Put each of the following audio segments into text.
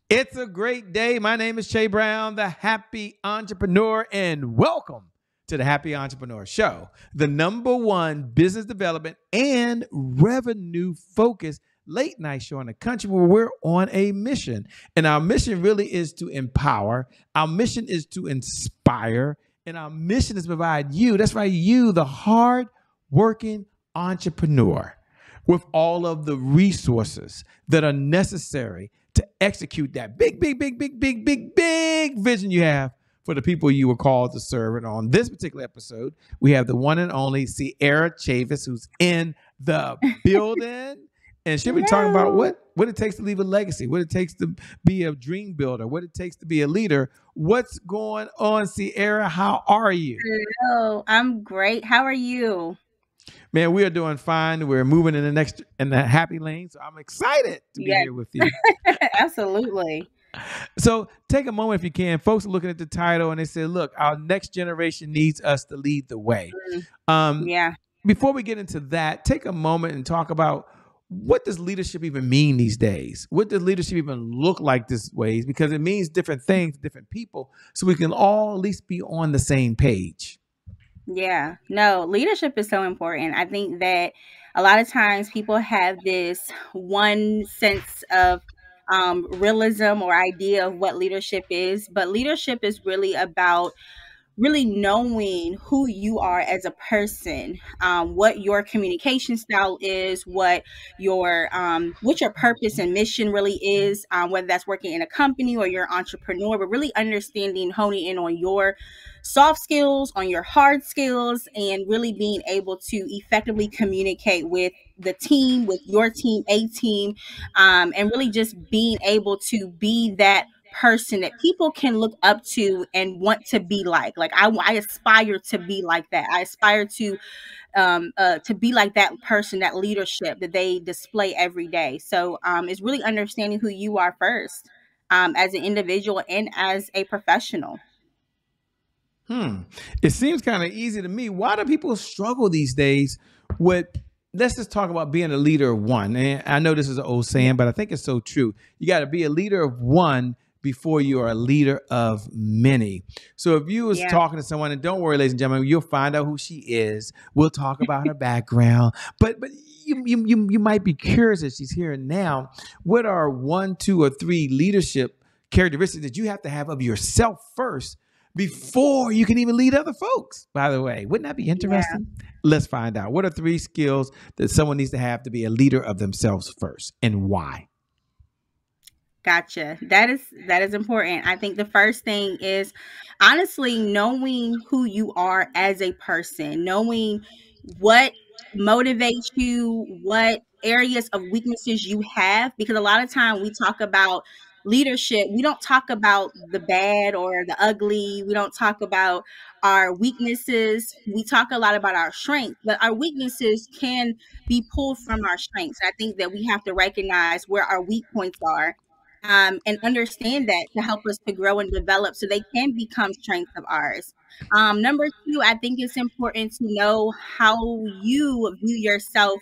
It's a great day. My name is Shay Brown, the happy entrepreneur, and welcome to the Happy Entrepreneur Show, the number one business development and revenue focused late night show in the country where we're on a mission. And our mission really is to empower, our mission is to inspire, and our mission is to provide you, that's right, you, the hard working entrepreneur, with all of the resources that are necessary to execute that big vision you have for the people you were called to serve. And on this particular episode, we have the one and only Sierrah Chavis, who's in the building. And she'll be talking about what it takes to leave a legacy, what it takes to be a dream builder, what it takes to be a leader. What's going on, Sierrah? How are you? Hello, I'm great. How are you? Man, we are doing fine. We're moving in the happy lane. So I'm excited to be Yes, here with you. absolutely. So take a moment if you can. Folks are looking at the title and they say, look, our next generation needs us to lead the way. Mm, Um, yeah, Before we get into that, take a moment and talk about what does leadership even mean these days? What does leadership even look like these ways? Because it means different things to different people. So we can all at least be on the same page. yeah. No, leadership is so important. I think that a lot of times people have this one sense of realism or idea of what leadership is, but leadership is really about really knowing who you are as a person, what your communication style is, what your purpose and mission really is, whether that's working in a company or you're an entrepreneur, but really understanding, honing in on your soft skills, on your hard skills, and really being able to effectively communicate with the team, with your team, a team, and really just being able to be that person that people can look up to and want to be like. I aspire to be like that. I aspire to be like that person, that leadership that they display every day. So it's really understanding who you are first, as an individual and as a professional. Hmm. It seems kind of easy to me. Why do people struggle these days with, let's just talk about being a leader of one. And I know this is an old saying, but I think it's so true. You got to be a leader of one before you are a leader of many. So if you was Yeah. talking to someone, and don't worry, ladies and gentlemen, you'll find out who she is. We'll talk about her background. But you might be curious as she's here now. What are one, two, or three leadership characteristics that you have to have of yourself first before you can even lead other folks? By the way, wouldn't that be Yeah. interesting? Let's find out. What are three skills that someone needs to have to be a leader of themselves first, and why? Gotcha. That is important. I think the first thing is honestly knowing who you are as a person, knowing what motivates you, what areas of weaknesses you have, because a lot of time we talk about leadership, we don't talk about the bad or the ugly, we don't talk about our weaknesses. We talk a lot about our strengths, but our weaknesses can be pulled from our strengths. I think that we have to recognize where our weak points are, and understand that to help us to grow and develop so they can become strengths of ours. Number two, I think it's important to know how you view yourself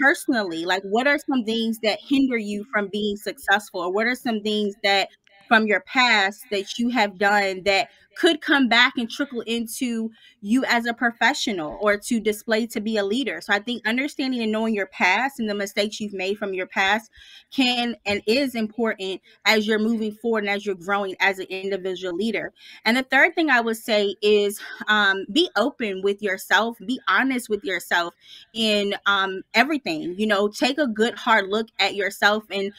personally. Like, what are some things that hinder you from being successful? Or what are some things that from your past that you have done that could come back and trickle into you as a professional or to display to be a leader? So I think understanding and knowing your past and the mistakes you've made from your past can and is important as you're moving forward and as you're growing as an individual leader. And the third thing I would say is be open with yourself, be honest with yourself in everything. Take a good hard look at yourself and,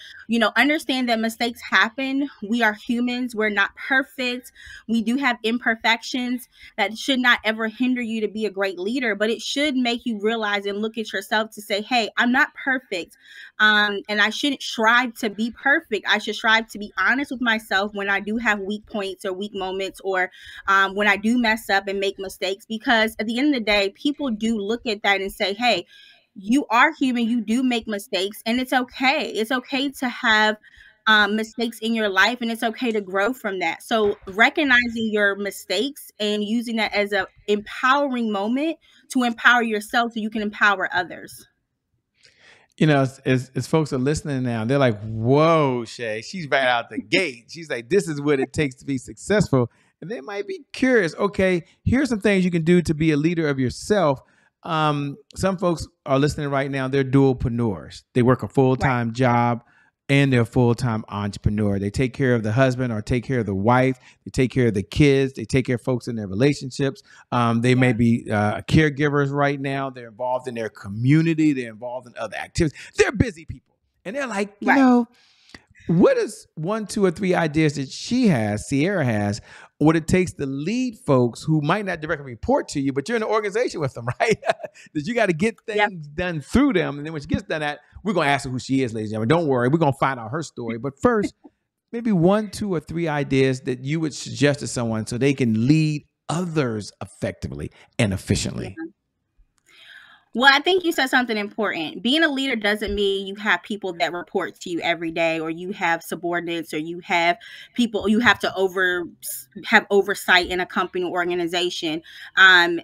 understand that mistakes happen. We are humans, we're not perfect. We do have imperfections that should not ever hinder you to be a great leader, but it should make you realize and look at yourself to say, hey, I'm not perfect. And I shouldn't strive to be perfect. I should strive to be honest with myself when I do have weak points or weak moments, or when I do mess up and make mistakes, because at the end of the day, people do look at that and say, hey, you are human, you do make mistakes, and it's okay. It's okay to have mistakes in your life, and it's okay to grow from that. So recognizing your mistakes and using that as a empowering moment to empower yourself so you can empower others. as folks are listening now, they're like, "Whoa, Shay, she's right out the gate." She's like, "This is what it takes to be successful." And they might be curious. Okay, here's some things you can do to be a leader of yourself. Some folks are listening right now. They're dualpreneurs. They work a full Right. time job and they're a full time entrepreneur. They take care of the husband or take care of the wife. They take care of the kids. They take care of folks in their relationships. They may Yeah. be caregivers right now. They're involved in their community. They're involved in other activities. They're busy people. And they're like, Right. what is one, two, or three ideas that Sierrah has, what it takes to lead folks who might not directly report to you, but you're in an organization with them, right? That you got to get Yep. things done through them. And then when she gets done that, we're going to ask her who she is, ladies and gentlemen. Don't worry. We're going to find out her story. But first, maybe one, two, or three ideas that you would suggest to someone so they can lead others effectively and efficiently. Yeah. Well, I think you said something important. Being a leader doesn't mean you have people that report to you every day, or you have subordinates, or you have people you have to have oversight in a company or organization. Um,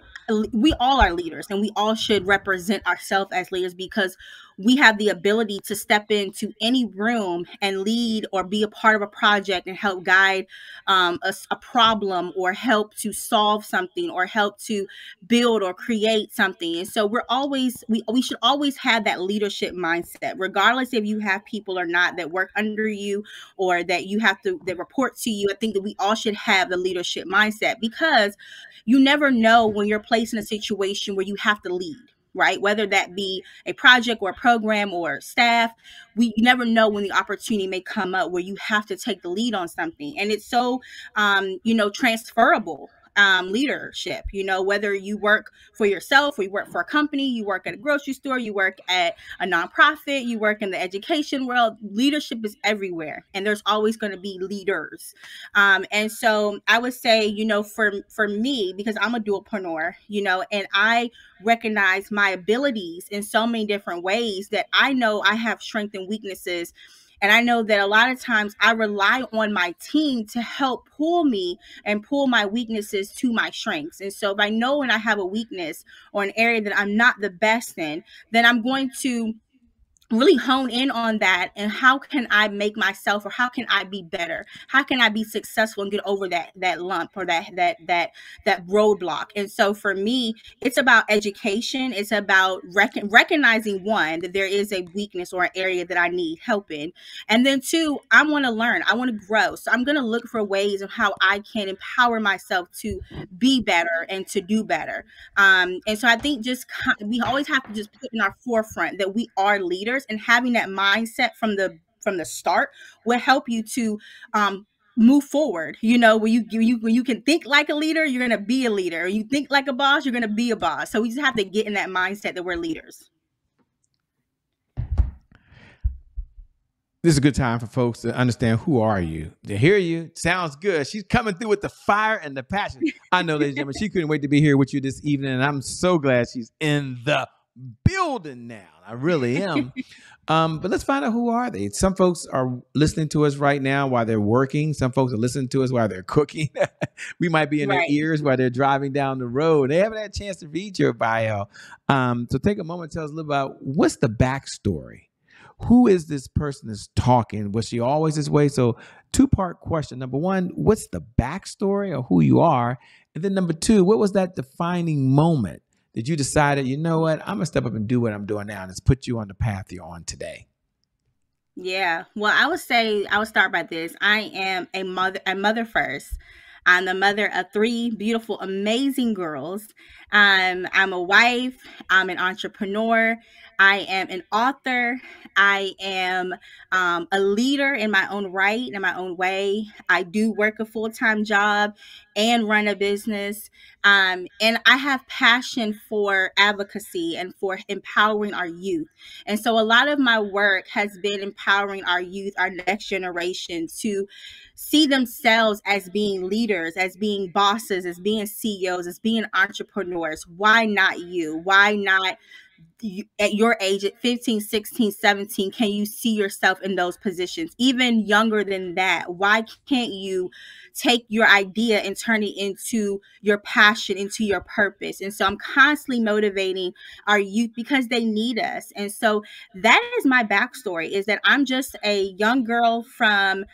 we all are leaders, and we all should represent ourselves as leaders because we have the ability to step into any room and lead or be a part of a project and help guide a problem, or help to solve something, or help to build or create something. And so we should always have that leadership mindset, regardless if you have people or not that work under you, or that you have to that report to you. I think that we all should have the leadership mindset, because you never know when you're placed in a situation where you have to lead, right? Whether that be a project or a program or staff, you never know when the opportunity may come up where you have to take the lead on something. And it's so, transferable. Leadership, whether you work for yourself, or you work for a company, you work at a grocery store, you work at a nonprofit, you work in the education world, leadership is everywhere, and there's always going to be leaders. And so I would say, for me, because I'm a dualpreneur, and I recognize my abilities in so many different ways, that I know I have strengths and weaknesses. And I know that a lot of times I rely on my team to help pull me and pull my weaknesses to my strengths. And so if I know when I have a weakness or an area that I'm not the best in, then I'm going to really hone in on that, and how can I make myself, or how can I be better, how can I be successful and get over that lump, or that roadblock. And so for me, it's about education. It's about recognizing, one, that there is a weakness or an area that I need help in, and then two, I want to learn, I want to grow, so I'm going to look for ways of how I can empower myself to be better and to do better. And so I think we always have to just put in our forefront that we are leaders, and having that mindset from the start will help you to move forward. When you can think like a leader, you're going to be a leader. You think like a boss, you're going to be a boss. So we just have to get in that mindset that we're leaders. This is a good time for folks to understand who are you. To hear you sounds good. She's coming through with the fire and the passion. I know, ladies and gentlemen, she couldn't wait to be here with you this evening, and I'm so glad she's in the building now. I really am. But let's find out, who are they? Some folks are listening to us right now while they're working. Some folks are listening to us while they're cooking. We might be in their ears while they're driving down the road. They haven't had a chance to read your bio. So take a moment and tell us a little about, what's the backstory? Who is this person that's talking? Was she always this way? So two-part question. Number one, what's the backstory of who you are? And then number two, what was that defining moment that you decided, you know what, I'm going to step up and do what I'm doing now, and it's put you on the path you're on today? Yeah. Well, I would start by this. I am a mother first. I'm the mother of three beautiful, amazing girls. I'm a wife. I'm an entrepreneur. I am an author. I am a leader in my own right, in my own way. I do work a full-time job and run a business. And I have passion for advocacy and for empowering our youth. And so a lot of my work has been empowering our youth, our next generation, to see themselves as being leaders, as being bosses, as being CEOs, as being entrepreneurs. Why not you? Why not at your age, at 15, 16, 17, can you see yourself in those positions? Even younger than that, why can't you take your idea and turn it into your passion, into your purpose? And so I'm constantly motivating our youth because they need us. And so that is my backstory, is that I'm just a young girl from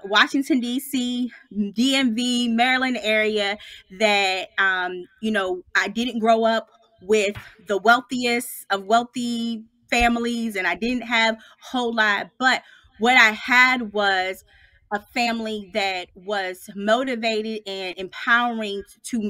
Washington, D.C., DMV, Maryland area that, I didn't grow up with the wealthiest of wealthy families, and I didn't have a whole lot, but what I had was a family that was motivated and empowering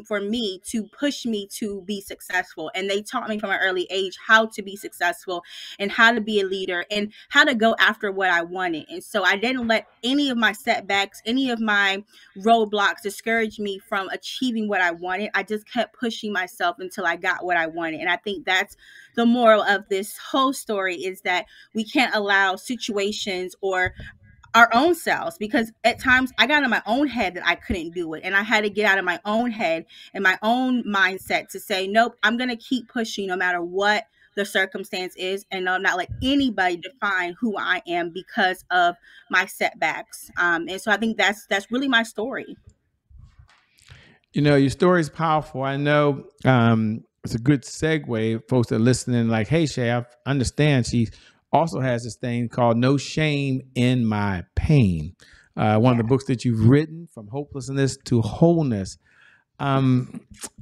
for me, to push me to be successful. And they taught me from an early age how to be successful and how to be a leader and how to go after what I wanted. And so I didn't let any of my setbacks, any of my roadblocks discourage me from achieving what I wanted. I just kept pushing myself until I got what I wanted. And I think that's the moral of this whole story, is that we can't allow situations or our own selves, because at times I got in my own head that I couldn't do it, and I had to get out of my own head and my own mindset to say, nope, I'm going to keep pushing no matter what the circumstance is, and I'll not let anybody define who I am because of my setbacks. And so I think that's really my story. Your story is powerful. I know it's a good segue. Folks that are listening, like, hey, Shay, I understand. She also has this thing called No Shame in My Pain. One of the books that you've written, From Hopelessness to Wholeness. I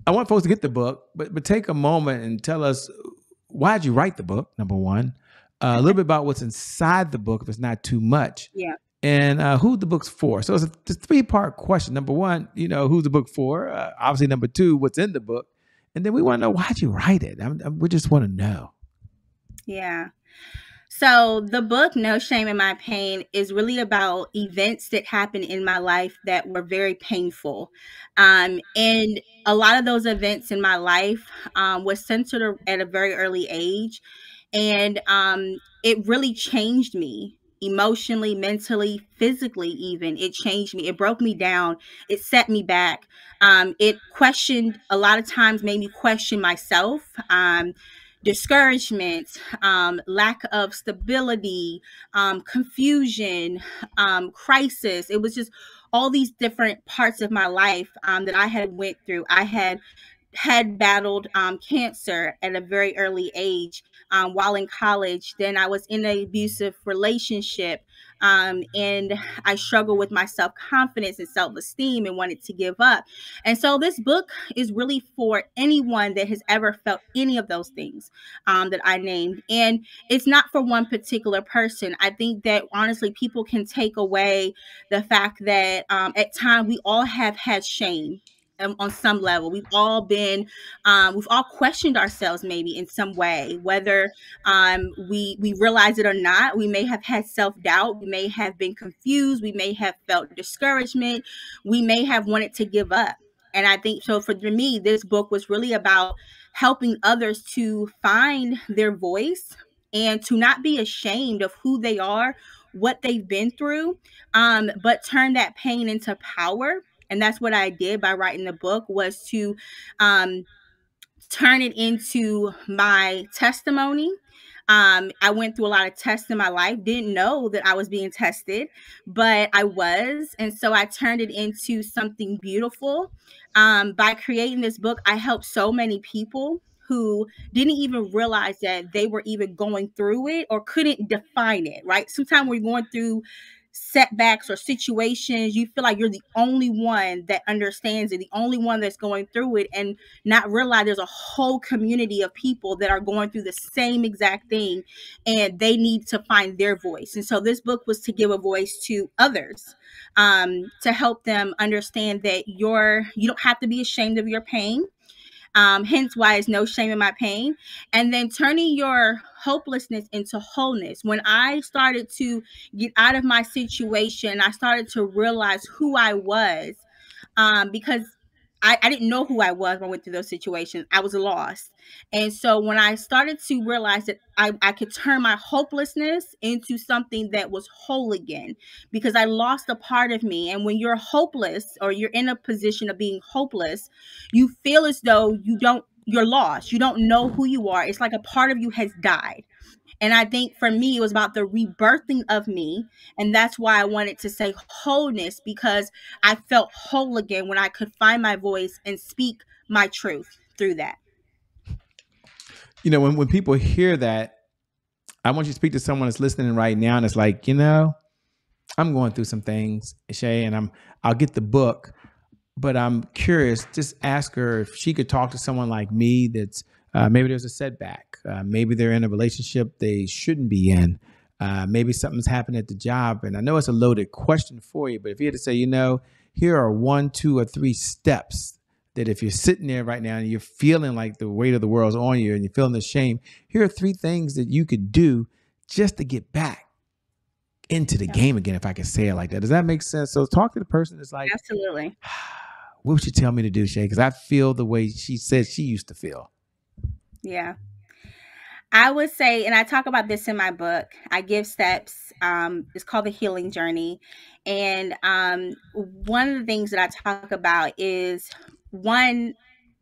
want folks to get the book, but take a moment and tell us, why did you write the book, number one? A little bit about what's inside the book, if it's not too much. Yeah. And who the book's for. So it's a three-part question. Number one, who's the book for? Obviously, number two, what's in the book? And then we want to know, why'd you write it? We just want to know. Yeah. So the book, No Shame in My Pain, is really about events that happened in my life that were very painful. And a lot of those events in my life was centered at a very early age. And it really changed me emotionally, mentally, physically, even. It changed me. It broke me down. It set me back. It questioned, a lot of times made me question myself. Discouragement, lack of stability, confusion, crisis. It was just all these different parts of my life that I had went through. I had battled cancer at a very early age while in college. Then I was in an abusive relationship, and I struggled with my self-confidence and self-esteem and wanted to give up. And so this book is really for anyone that has ever felt any of those things that I named. And it's not for one particular person. I think that honestly, people can take away the fact that at times we all have had shame on some level. We've all questioned ourselves maybe in some way, whether we realize it or not. We may have had self-doubt. We may have been confused. We may have felt discouragement. We may have wanted to give up. And I think so for me, this book was really about helping others to find their voice and to not be ashamed of who they are, what they've been through, but turn that pain into power. And that's what I did by writing the book, was to um, turn it into my testimony. I went through a lot of tests in my life, didn't know that I was being tested, but I was. And so I turned it into something beautiful. By creating this book, I helped so many people who didn't even realize that they were even going through it or couldn't define it, right? Sometimes we're going through setbacks or situations, you feel like you're the only one that understands it, the only one that's going through it, and not realize there's a whole community of people that are going through the same exact thing, and they need to find their voice. And so this book was to give a voice to others, to help them understand that you don't have to be ashamed of your pain. Hence why it's No Shame in My Pain. And then turning your hopelessness into wholeness. When I started to get out of my situation, I started to realize who I was, because I didn't know who I was when I went through those situations. I was lost. And so when I started to realize that I could turn my hopelessness into something that was whole again, because I lost a part of me. And when you're hopeless, or you're in a position of being hopeless, you feel as though you don't you're lost. You don't know who you are. It's like a part of you has died. And I think for me, it was about the rebirthing of me. And that's why I wanted to say wholeness, because I felt whole again when I could find my voice and speak my truth through that. You know, when people hear that, I want you to speak to someone that's listening right now and it's like, you know, I'm going through some things, Shay, and I'll get the book, but I'm curious. Just ask her if she could talk to someone like me that's maybe there's a setback. Maybe they're in a relationship they shouldn't be in. Maybe something's happened at the job. And I know it's a loaded question for you, but if you had to say, you know, here are 1, 2, or 3 steps that if you're sitting there right now and you're feeling like the weight of the world's on you and you're feeling the shame, here are 3 things that you could do just to get back into the game again, if I can say it like that. Does that make sense? So talk to the person that's like, absolutely. What would you tell me to do, Shay? Because I feel the way she said she used to feel. Yeah. I would say, and I talk about this in my book, I give steps. It's called The Healing Journey. And one of the things that I talk about is, one,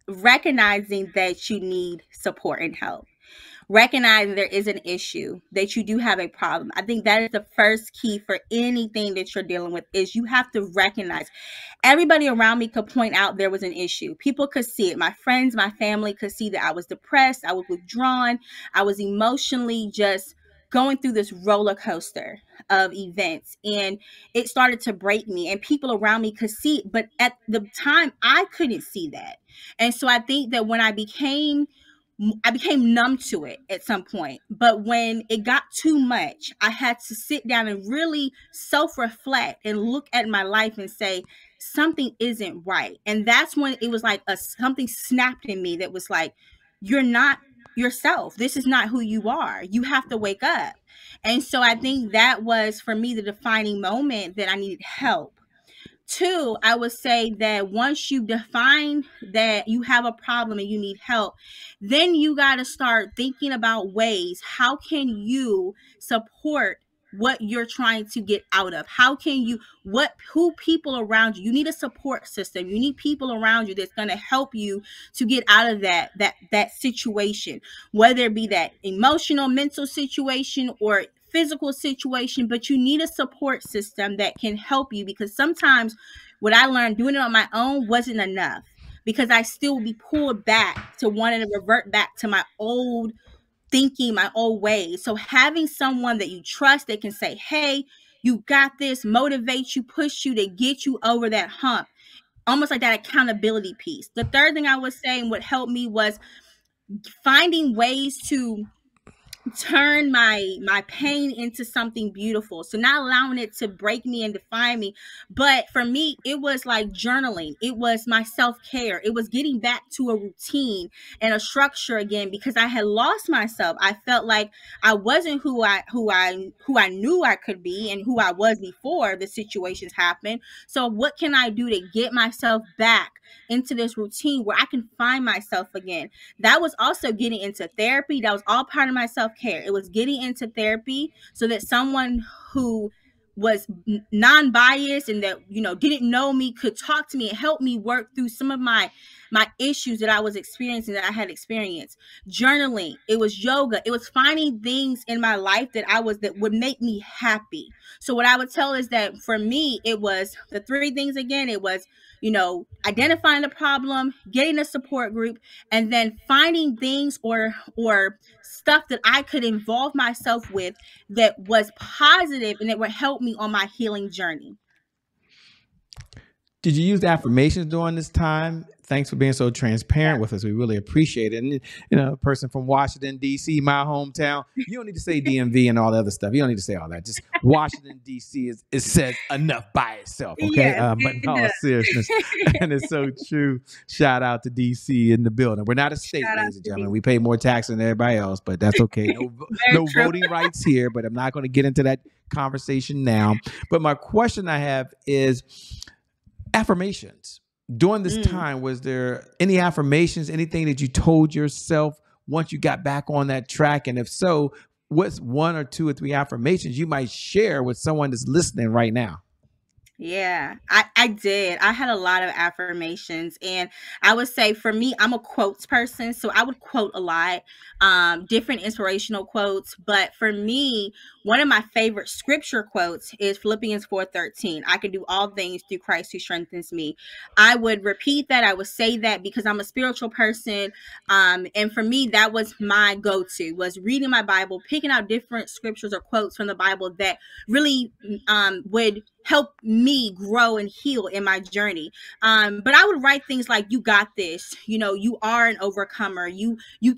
recognizing that you need support and help. Recognizing there is an issue, that you do have a problem. I think that is the first key for anything that you're dealing with, is you have to recognize. Everybody around me could point out there was an issue. People could see it. My friends, my family could see that I was depressed. I was withdrawn. I was emotionally just going through this roller coaster of events, and it started to break me, and people around me could see it. But at the time, I couldn't see that. And so I think that when I became numb to it at some point. But when it got too much, I had to sit down and really self-reflect and look at my life and say, something isn't right. And that's when it was like something snapped in me that was like, you're not yourself. This is not who you are. You have to wake up. And so I think that was, for me, the defining moment that I needed help. 2, I would say that once you define that you have a problem and you need help, then you got to start thinking about ways, how can you support what you're trying to get out of? How can you, who people around you, you need a support system. You need people around you that's going to help you to get out of that situation, whether it be that emotional, mental situation or physical situation, but you need a support system that can help you, because sometimes what I learned doing it on my own wasn't enough, because I still would be pulled back to wanting to revert back to my old thinking, my old ways. So having someone that you trust that can say, hey, you got this, motivate you, push you to get you over that hump, almost like that accountability piece. The third thing I was saying what helped me was finding ways to turn my pain into something beautiful. So not allowing it to break me and define me. But for me, it was like journaling. It was my self-care. It was getting back to a routine and a structure again, because I had lost myself. I felt like I wasn't who I knew I could be and who I was before the situations happened. So what can I do to get myself back into this routine where I can find myself again? That was also getting into therapy. That was all part of my self-care. It was getting into therapy so that someone who was non-biased and that, didn't know me could talk to me and help me work through some of my issues that I was experiencing, that I had experienced. Journaling, it was yoga, it was finding things in my life that would make me happy. So what I would tell is that for me, it was the 3 things again. It was, identifying the problem, getting a support group, and then finding things or stuff that I could involve myself with that was positive and that would help me on my healing journey. Did you use affirmations during this time? Thanks for being so transparent with us. We really appreciate it. And, a person from Washington, D.C., my hometown, you don't need to say DMV and all the other stuff. You don't need to say all that. Just Washington, D.C. is said enough by itself, okay? Yes, but in all seriousness, and it's so true. Shout out to D.C. in the building. We're not a state, ladies and gentlemen. We pay more tax than everybody else, but that's okay. No voting rights here, but I'm not going to get into that conversation now. But my question I have is affirmations. During this time, was there any affirmations, anything that you told yourself once you got back on that track? And if so, what's 1 or 2 or 3 affirmations you might share with someone that's listening right now? Yeah, I did. I had a lot of affirmations, and I would say for me, I'm a quotes person, so I would quote a lot, different inspirational quotes. But for me, one of my favorite scripture quotes is Philippians 4:13. I can do all things through Christ who strengthens me. I would repeat that. I would say that because I'm a spiritual person, and for me, that was my go-to, was reading my Bible, picking out different scriptures or quotes from the Bible that really would help me grow and heal in my journey. But I would write things like, "You got this. You know, you are an overcomer. You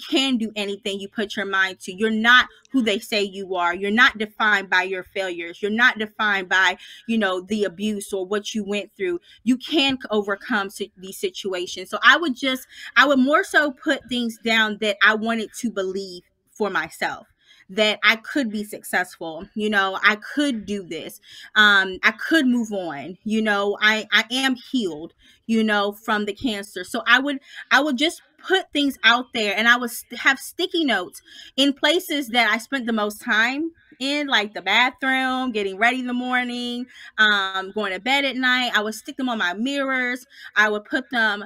can do anything you put your mind to. You're not who they say you are. You're not defined by your failures. You're not defined by, you know, the abuse or what you went through. You can overcome these situations." So I would more so put things down that I wanted to believe for myself, that I could be successful. You know, I could do this. I could move on. You know, I am healed, you know, from the cancer. So I would just put things out there, and I would have sticky notes in places that I spent the most time in, like the bathroom, getting ready in the morning, going to bed at night. I would stick them on my mirrors. I would put them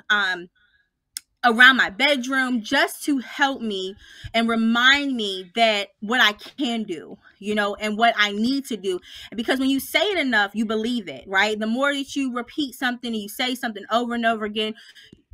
around my bedroom, just to help me and remind me that what I can do, you know, and what I need to do. Because when you say it enough, you believe it, right? The more that you repeat something and you say something over and over again,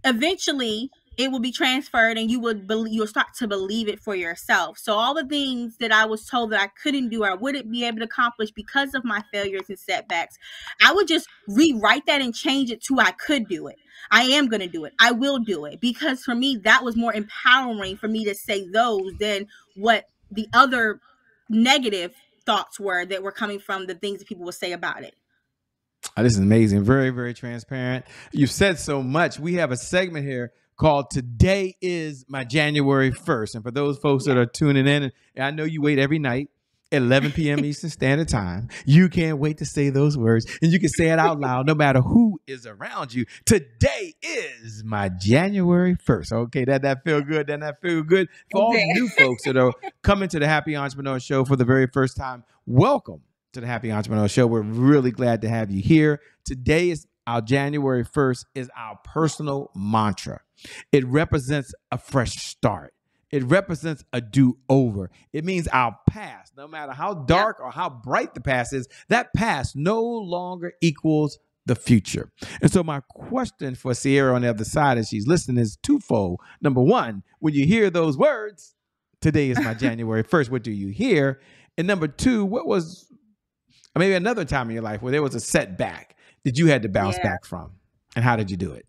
eventually it will be transferred, and you'll start to believe it for yourself. So all the things that I was told that I couldn't do or I wouldn't be able to accomplish because of my failures and setbacks, I would just rewrite that and change it to, I could do it. I am going to do it. I will do it. Because for me, that was more empowering for me to say those than what the other negative thoughts were that were coming from the things that people would say about it. Oh, this is amazing. Very, very transparent. You've said so much. We have a segment here called Today is My January 1st. And for those folks that are tuning in, and I know you wait every night at 11 p.m. Eastern Standard Time, you can't wait to say those words. And you can say it out loud no matter who is around you. Today is my January 1st. Okay, that feel good? Doesn't that feel good? For all the new folks that are coming to the Happy Entrepreneur Show for the very first time, welcome to the Happy Entrepreneur Show. We're really glad to have you here. Today is our January 1st is our personal mantra. It represents a fresh start. It represents a do-over. It means our past, no matter how dark or how bright the past is, that past no longer equals the future. And so my question for Sierrah on the other side as she's listening is twofold. Number one, when you hear those words, today is my January 1st, what do you hear? And number two, what was maybe another time in your life where there was a setback that you had to bounce back from? And how did you do it?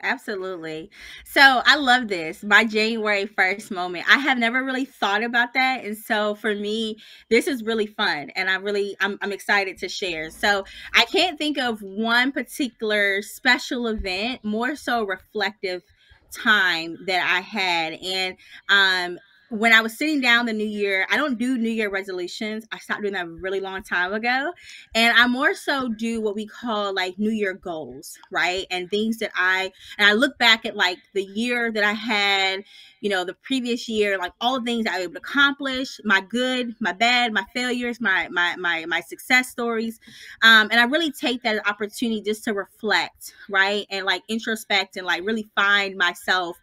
Absolutely. So I love this. My January 1st moment. I have never really thought about that. And so for me, this is really fun. And I'm excited to share. So I can't think of one particular special event, more so reflective time that I had. And when I was sitting down the new year, I don't do New Year resolutions. I stopped doing that a really long time ago. And I more so do what we call like New Year goals, right? And things that I look back at like the year that I had, you know, the previous year, like all the things I was able to accomplish, my good, my bad, my failures, my success stories. And I really take that opportunity just to reflect, right? And like introspect and like really find myself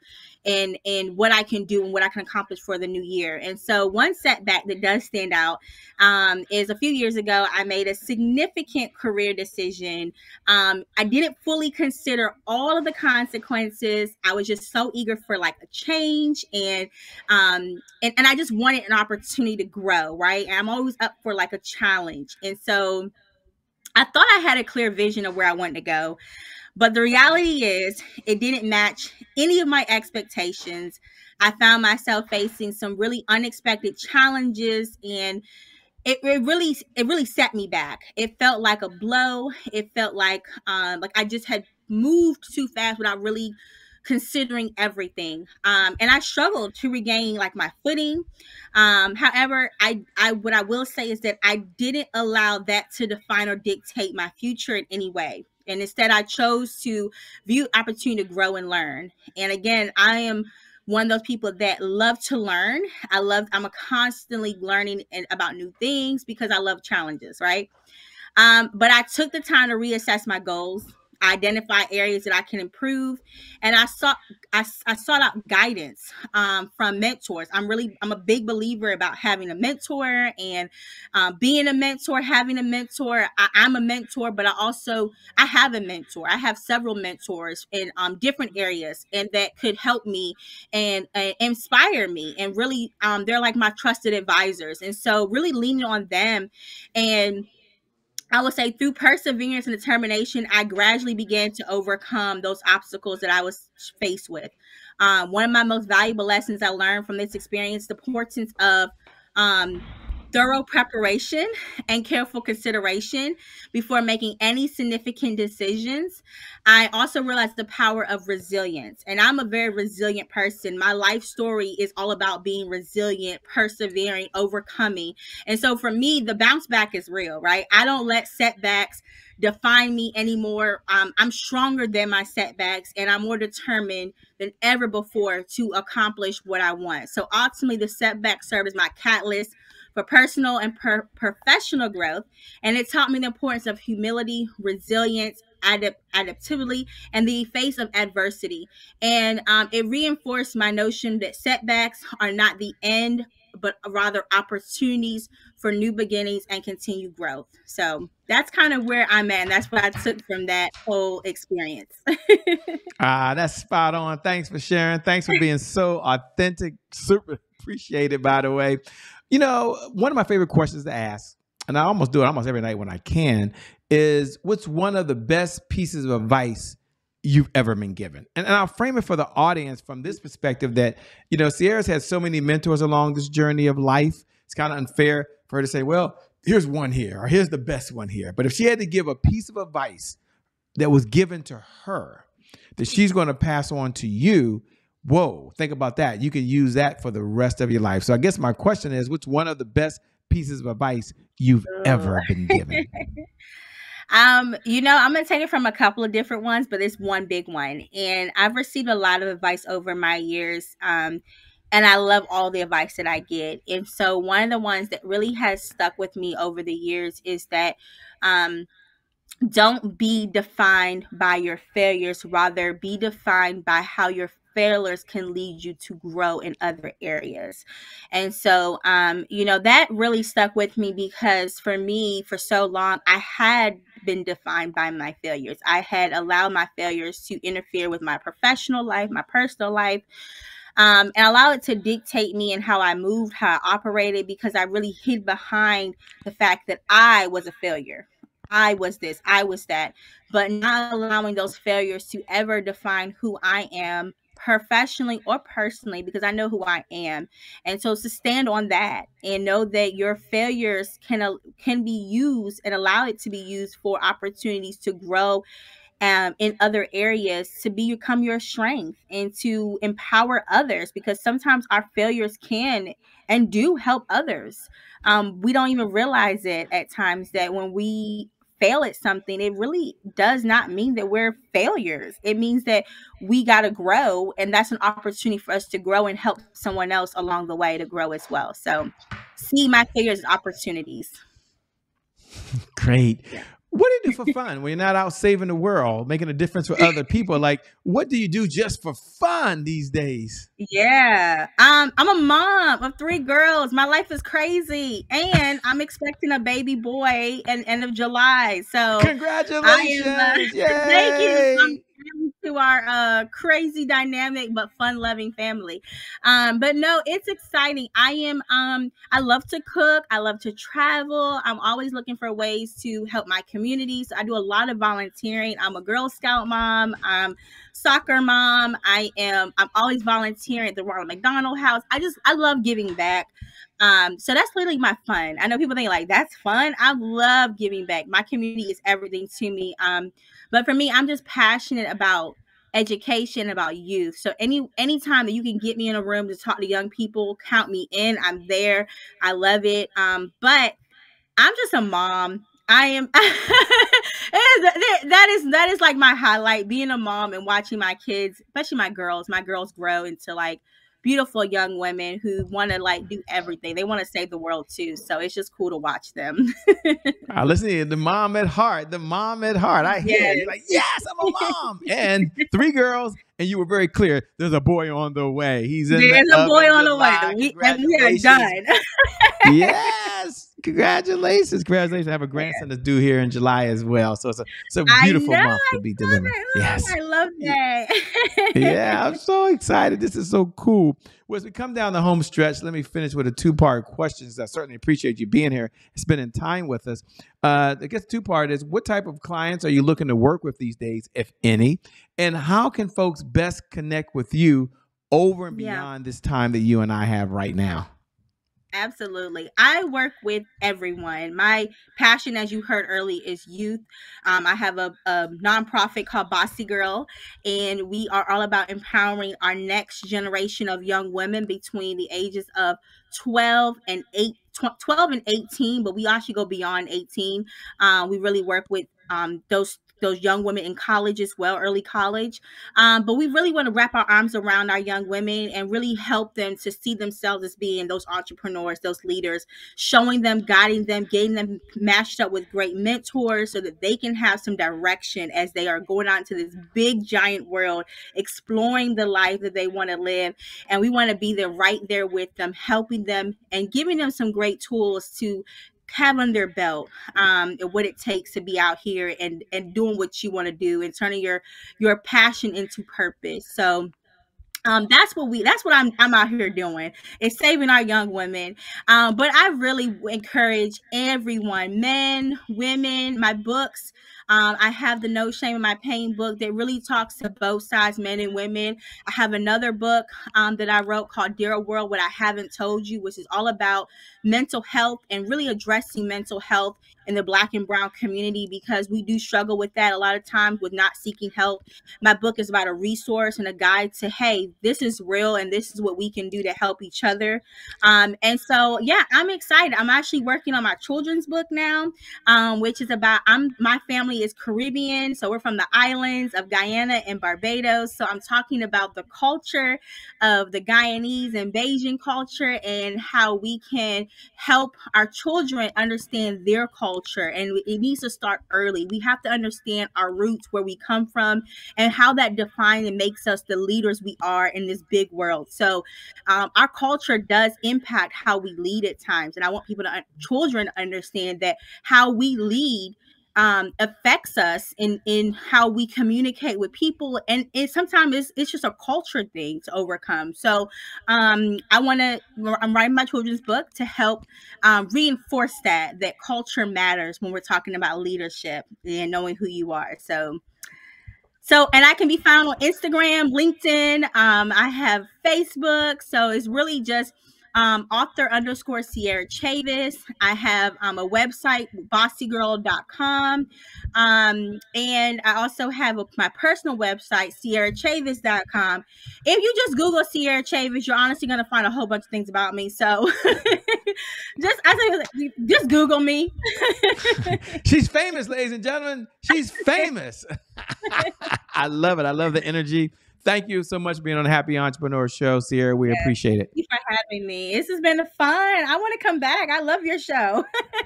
and what I can do and what I can accomplish for the new year. And so one setback that does stand out is a few years ago, I made a significant career decision. I didn't fully consider all of the consequences. I was just so eager for like a change and I just wanted an opportunity to grow, right? And I'm always up for like a challenge. And so I thought I had a clear vision of where I wanted to go. But the reality is, it didn't match any of my expectations. I found myself facing some really unexpected challenges, and it really set me back. It felt like a blow. It felt like I just had moved too fast without really considering everything. And I struggled to regain like my footing. However, I what I will say is that I didn't allow that to define or dictate my future in any way. And instead, I chose to view opportunity to grow and learn. And again, I am one of those people that love to learn. I'm a constantly learning about new things because I love challenges, right? But I took the time to reassess my goals, identify areas that I can improve, and I sought out guidance from mentors. I'm a big believer about having a mentor and being a mentor, having a mentor. I'm a mentor, but I have a mentor. I have several mentors in different areas, and that could help me and inspire me. And really, they're like my trusted advisors. And so, really leaning on them, and I would say through perseverance and determination, I gradually began to overcome those obstacles that I was faced with. One of my most valuable lessons I learned from this experience, the importance of um, thorough preparation and careful consideration before making any significant decisions. I also realized the power of resilience. And I'm a very resilient person. My life story is all about being resilient, persevering, overcoming. And so for me, the bounce back is real, right? I don't let setbacks define me anymore. I'm stronger than my setbacks, and I'm more determined than ever before to accomplish what I want. So ultimately, the setback served as my catalyst for personal and professional growth, and it taught me the importance of humility, resilience, adaptability, and the face of adversity. And it reinforced my notion that setbacks are not the end, but rather opportunities for new beginnings and continued growth. So that's kind of where I'm at. And that's what I took from that whole experience. That's spot on. Thanks for sharing. Thanks for being so authentic. Super appreciated, by the way. You know, one of my favorite questions to ask, and I almost do it almost every night when I can, is what's one of the best pieces of advice you've ever been given? And I'll frame it for the audience from this perspective that, you know, Sierrah's had so many mentors along this journey of life. It's kind of unfair for her to say, well, here's one here, or here's the best one here. But if she had to give a piece of advice that was given to her that she's going to pass on to you, whoa, think about that. You can use that for the rest of your life. So I guess my question is, what's one of the best pieces of advice you've ever been given? You know, I'm gonna take it from a couple of different ones, but it's one big one. And I've received a lot of advice over my years. And I love all the advice that I get. And so one of the ones that really has stuck with me over the years is that don't be defined by your failures, rather be defined by how your failures can lead you to grow in other areas. And so you know, that really stuck with me because for me, for so long, I had been defined by my failures. I had allowed my failures to interfere with my professional life, my personal life, and allow it to dictate me and how I moved, how I operated, because I really hid behind the fact that I was a failure. I was this, I was that, but not allowing those failures to ever define who I am professionally or personally, because I know who I am. And so to stand on that and know that your failures can be used and allow it to be used for opportunities to grow in other areas, to become your strength and to empower others, because sometimes our failures can and do help others. We don't even realize it at times that when we fail at something, it really does not mean that we're failures. It means that we got to grow, and that's an opportunity for us to grow and help someone else along the way to grow as well. So see my failures as opportunities. Great. Yeah. What do you do for fun when you're not out saving the world, making a difference for other people? Like, what do you do just for fun these days? Yeah. I'm a mom of 3 girls. My life is crazy. And I'm expecting a baby boy at end of July. So I Congratulations. am thank you. Yay. To our crazy dynamic but fun loving family. But no, it's exciting. I love to cook, I love to travel. I'm always looking for ways to help my community. So I do a lot of volunteering. I'm a Girl Scout mom, I'm soccer mom. I'm always volunteering at the Ronald McDonald House. I love giving back. So that's literally my fun. I know people think like that's fun. I love giving back. My community is everything to me. But for me, I'm just passionate about education, about youth. So anytime that you can get me in a room to talk to young people, count me in. I'm there. I love it. But I'm just a mom. I am that is like my highlight, being a mom and watching my kids, especially my girls grow into like beautiful young women who want to like do everything. They want to save the world too. So it's just cool to watch them. Listen to you, the mom at heart, the mom at heart. I hear Yes. you're like, yes, I'm a mom. And 3 girls, and you were very clear. There's a boy on the way. He's in There's the a boy oven, on the way. July. And we are Congratulations. done. Yes. Congratulations. Congratulations. I have a grandson that's due here in July as well. So it's a beautiful month to be delivering. Yes. I love that. Yeah, I'm so excited. This is so cool. Well, as we come down the home stretch, let me finish with a 2-part question. I certainly appreciate you being here, spending time with us. I guess 2-part is, what type of clients are you looking to work with these days, if any? And how can folks best connect with you over and beyond this time that you and I have right now? Absolutely. I work with everyone. My passion, as you heard early, is youth. I have a nonprofit called Bossy Girl, and we are all about empowering our next generation of young women between the ages of 12 and 18, but we actually go beyond 18. We really work with those young women in college as well, early college. But we really want to wrap our arms around our young women and really help them to see themselves as being those entrepreneurs, those leaders, showing them, guiding them, getting them matched up with great mentors so that they can have some direction as they are going out into this big, giant world, exploring the life that they want to live. And we want to be there, right there with them, helping them and giving them some great tools to have on their belt, what it takes to be out here and doing what you want to do and turning your passion into purpose. So that's what I'm out here doing, is saving our young women. But I really encourage everyone, men, women, my books. I have the No Shame in My Pain book that really talks to both sides, men and women. I have another book that I wrote called Dear World, What I Haven't Told You, which is all about mental health and really addressing mental health in the Black and brown community, because we do struggle with that a lot of times with not seeking help. My book is about a resource and a guide to, hey, this is real and this is what we can do to help each other. And so, yeah, I'm excited. I'm actually working on my children's book now, which is about, my family is Caribbean. So we're from the islands of Guyana and Barbados. So I'm talking about the culture of the Guyanese and Bajan culture and how we can help our children understand their culture. And it needs to start early. We have to understand our roots, where we come from, and how that defines and makes us the leaders we are in this big world. So our culture does impact how we lead at times. And I want children to understand that how we lead affects us in how we communicate with people, and sometimes it's just a culture thing to overcome. So I'm writing my children's book to help reinforce that culture matters when we're talking about leadership and knowing who you are. So, and I can be found on Instagram, LinkedIn. I have Facebook. So it's really just author_Sierrah Chavis. I have a website, bossygirl.com. And I also have my personal website, sierrahchavis.com. If you just Google Sierrah Chavis, you're honestly going to find a whole bunch of things about me. So just Google me. She's famous, ladies and gentlemen. She's famous. I love it. I love the energy. Thank you so much for being on the Happy Entrepreneur Show, Sierrah. We appreciate it. Thank you for having me. This has been fun. I want to come back. I love your show.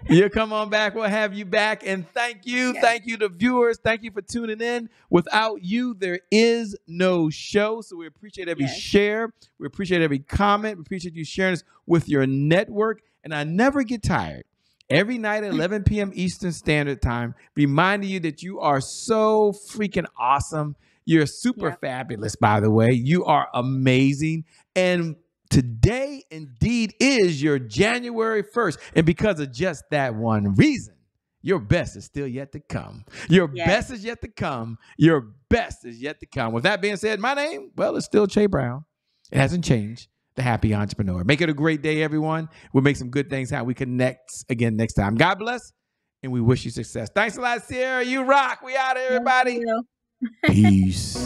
You come on back. We'll have you back. And thank you. Yes. Thank you to viewers. Thank you for tuning in. Without you, there is no show. So we appreciate every share. We appreciate every comment. We appreciate you sharing this with your network. And I never get tired. Every night at 11 p.m. Eastern Standard Time, reminding you that you are so freaking awesome. You're super fabulous, by the way. You are amazing. And today, indeed, is your January 1st. And because of just that one reason, your best is still yet to come. Your best is yet to come. Your best is yet to come. With that being said, my name, well, it's still Che Brown. It hasn't changed. The Happy Entrepreneur. Make it a great day, everyone. We'll make some good things happen. We connect again next time. God bless, and we wish you success. Thanks a lot, Sierrah. You rock. We out, everybody. Peace.